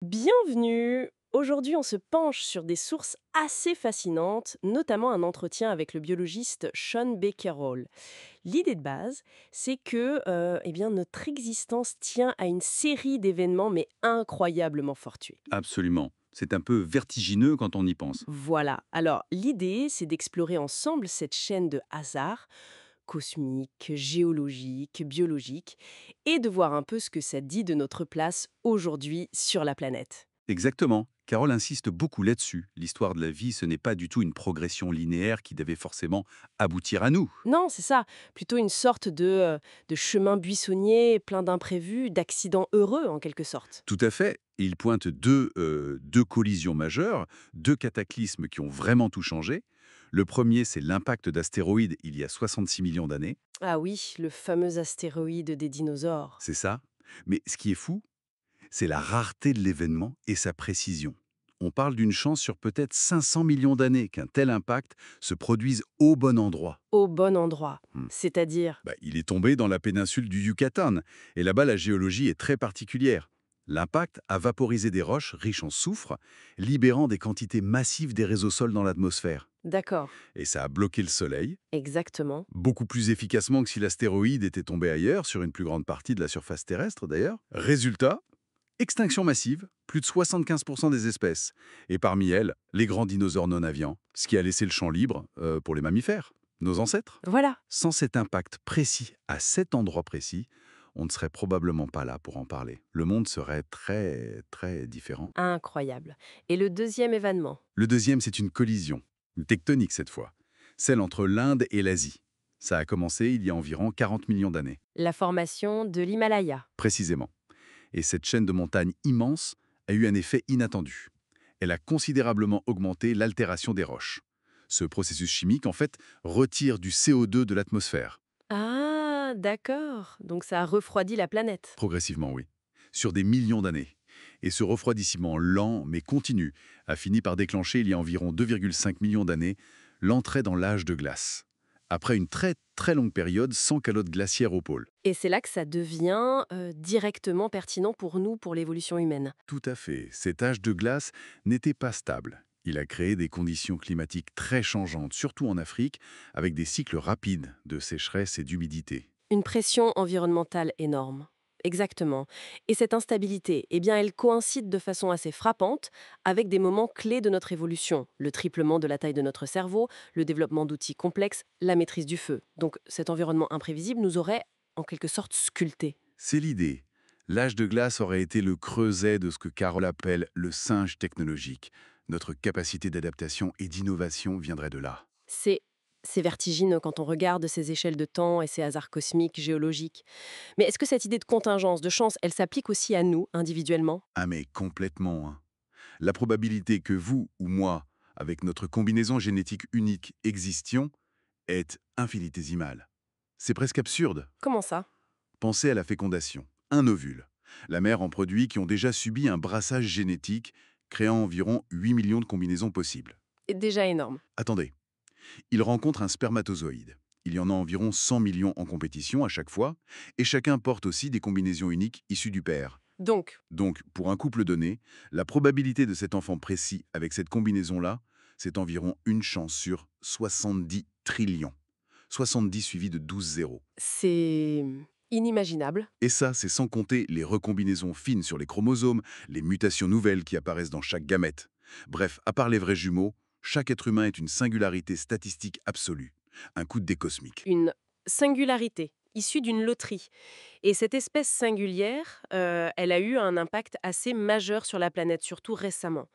Bienvenue! Aujourd'hui, on se penche sur des sources assez fascinantes, notamment un entretien avec le biologiste Sean Baker Hall. L'idée de base, c'est que notre existence tient à une série d'événements, mais incroyablement fortuits. Absolument. C'est un peu vertigineux quand on y pense. Voilà. Alors, l'idée, c'est d'explorer ensemble cette chaîne de hasard, cosmique, géologique, biologique, et de voir un peu ce que ça dit de notre place aujourd'hui sur la planète. Exactement. Carole insiste beaucoup là-dessus. L'histoire de la vie, ce n'est pas du tout une progression linéaire qui devait forcément aboutir à nous. Non, c'est ça. Plutôt une sorte de chemin buissonnier, plein d'imprévus, d'accidents heureux en quelque sorte. Tout à fait. Et il pointe deux collisions majeures, deux cataclysmes qui ont vraiment tout changé. Le premier, c'est l'impact d'astéroïdes il y a 66 millions d'années. Ah oui, le fameux astéroïde des dinosaures. C'est ça. Mais ce qui est fou, c'est la rareté de l'événement et sa précision. On parle d'une chance sur peut-être 500 millions d'années qu'un tel impact se produise au bon endroit. Au bon endroit. Hmm. C'est-à-dire, Il est tombé dans la péninsule du Yucatan, et là-bas la géologie est très particulière. L'impact a vaporisé des roches riches en soufre, libérant des quantités massives d'aérosols dans l'atmosphère. d'accord, Et ça a bloqué le Soleil, exactement. beaucoup plus efficacement que si l'astéroïde était tombé ailleurs, sur une plus grande partie de la surface terrestre d'ailleurs. Résultat, extinction massive, plus de 75% des espèces. Et parmi elles, les grands dinosaures non avians, ce qui a laissé le champ libre pour les mammifères, nos ancêtres. Voilà, Sans cet impact précis, à cet endroit précis, on ne serait probablement pas là pour en parler. Le monde serait très, très différent. incroyable. Et le deuxième événement? Le deuxième, c'est une collision, une tectonique cette fois, celle entre l'Inde et l'Asie. Ça a commencé il y a environ 40 millions d'années, La formation de l'Himalaya. précisément. Et cette chaîne de montagnes immense a eu un effet inattendu. Elle a considérablement augmenté l'altération des roches. Ce processus chimique, en fait, retire du CO2 de l'atmosphère. Ah, d'accord. Donc ça a refroidi la planète. Progressivement, oui. Sur des millions d'années. Et ce refroidissement lent mais continu a fini par déclencher, il y a environ 2,5 millions d'années, l'entrée dans l'âge de glace. Après une très très longue période sans calotte glaciaire au pôle. Et c'est là que ça devient directement pertinent pour nous, pour l'évolution humaine. Tout à fait. Cet âge de glace n'était pas stable. Il a créé des conditions climatiques très changeantes, surtout en Afrique, avec des cycles rapides de sécheresse et d'humidité. Une pression environnementale énorme. Exactement. Et cette instabilité, eh bien, elle coïncide de façon assez frappante avec des moments clés de notre évolution. Le triplement de la taille de notre cerveau, le développement d'outils complexes, la maîtrise du feu. Donc cet environnement imprévisible nous aurait, en quelque sorte, sculptés. C'est l'idée. L'âge de glace aurait été le creuset de ce que Carole appelle le singe technologique. Notre capacité d'adaptation et d'innovation viendrait de là. C'est... C'est vertigineux quand on regarde ces échelles de temps et ces hasards cosmiques, géologiques. Mais est-ce que cette idée de contingence, de chance, elle s'applique aussi à nous, individuellement? Ah mais complètement, hein. La probabilité que vous ou moi, avec notre combinaison génétique unique, existions est infinitésimale. C'est presque absurde. Comment ça? Pensez à la fécondation. Un ovule. La mère en produit qui ont déjà subi un brassage génétique, créant environ 8 millions de combinaisons possibles. C'est déjà énorme. Attendez, il rencontre un spermatozoïde. Il y en a environ 100 millions en compétition à chaque fois, et chacun porte aussi des combinaisons uniques issues du père. Donc, Donc, pour un couple donné, la probabilité de cet enfant précis avec cette combinaison-là, c'est environ une chance sur 70 trillions. 70 suivi de 12 zéros. c'est inimaginable. Et ça, c'est sans compter les recombinaisons fines sur les chromosomes, les mutations nouvelles qui apparaissent dans chaque gamète. Bref, à part les vrais jumeaux, chaque être humain est une singularité statistique absolue. Un coup de dé cosmique. Une singularité issue d'une loterie. Et cette espèce singulière, elle a eu un impact assez majeur sur la planète, surtout récemment.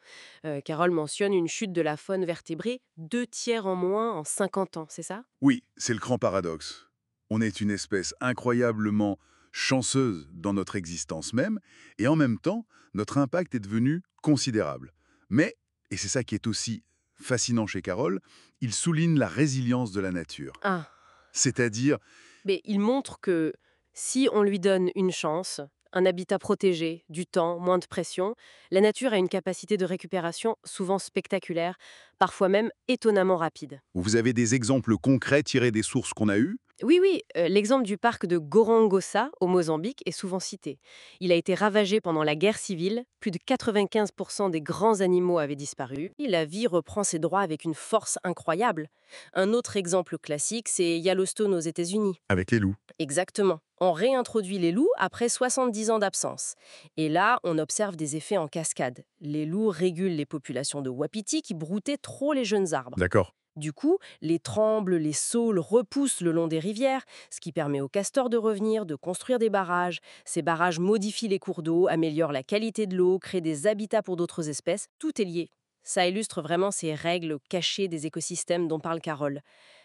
Carole mentionne une chute de la faune vertébrée, 2 tiers en moins en 50 ans, c'est ça? Oui, c'est le grand paradoxe. On est une espèce incroyablement chanceuse dans notre existence même, et en même temps, notre impact est devenu considérable. Mais, et c'est ça qui est aussi fascinant chez Carole, il souligne la résilience de la nature. Ah, C'est-à-dire, mais il montre que si on lui donne une chance, un habitat protégé, du temps, moins de pression, la nature a une capacité de récupération souvent spectaculaire, parfois même étonnamment rapide. vous avez des exemples concrets tirés des sources qu'on a eues. Oui, oui, l'exemple du parc de Gorongosa, au Mozambique, est souvent cité. Il a été ravagé pendant la guerre civile, plus de 95% des grands animaux avaient disparu, et la vie reprend ses droits avec une force incroyable. Un autre exemple classique, c'est Yellowstone aux États-Unis. Avec les loups. Exactement. On réintroduit les loups après 70 ans d'absence. Et là, on observe des effets en cascade. Les loups régulent les populations de wapitis qui broutaient trop les jeunes arbres. D'accord. Du coup, les trembles, les saules repoussent le long des rivières, ce qui permet aux castors de revenir, de construire des barrages. Ces barrages modifient les cours d'eau, améliorent la qualité de l'eau, créent des habitats pour d'autres espèces. Tout est lié. Ça illustre vraiment ces règles cachées des écosystèmes dont parle Carole.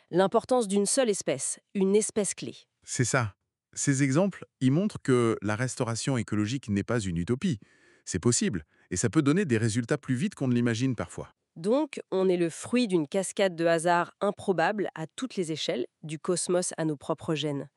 L'importance d'une seule espèce, une espèce clé. C'est ça. Ces exemples, ils montrent que la restauration écologique n'est pas une utopie. C'est possible, et ça peut donner des résultats plus vite qu'on ne l'imagine parfois. Donc, on est le fruit d'une cascade de hasards improbables à toutes les échelles, du cosmos à nos propres gènes.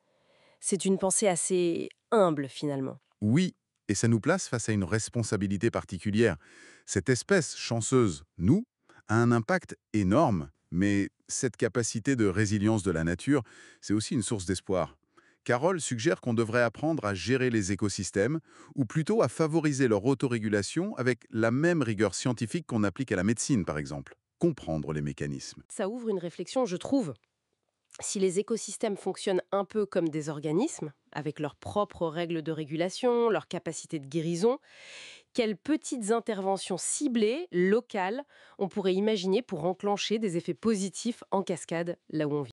C'est une pensée assez humble finalement. Oui, et ça nous place face à une responsabilité particulière. Cette espèce chanceuse, nous, a un impact énorme, mais cette capacité de résilience de la nature, c'est aussi une source d'espoir. Carole suggère qu'on devrait apprendre à gérer les écosystèmes, ou plutôt à favoriser leur autorégulation avec la même rigueur scientifique qu'on applique à la médecine, par exemple. Comprendre les mécanismes. Ça ouvre une réflexion, je trouve. Si les écosystèmes fonctionnent un peu comme des organismes, avec leurs propres règles de régulation, leur capacité de guérison, quelles petites interventions ciblées, locales, on pourrait imaginer pour enclencher des effets positifs en cascade là où on vit?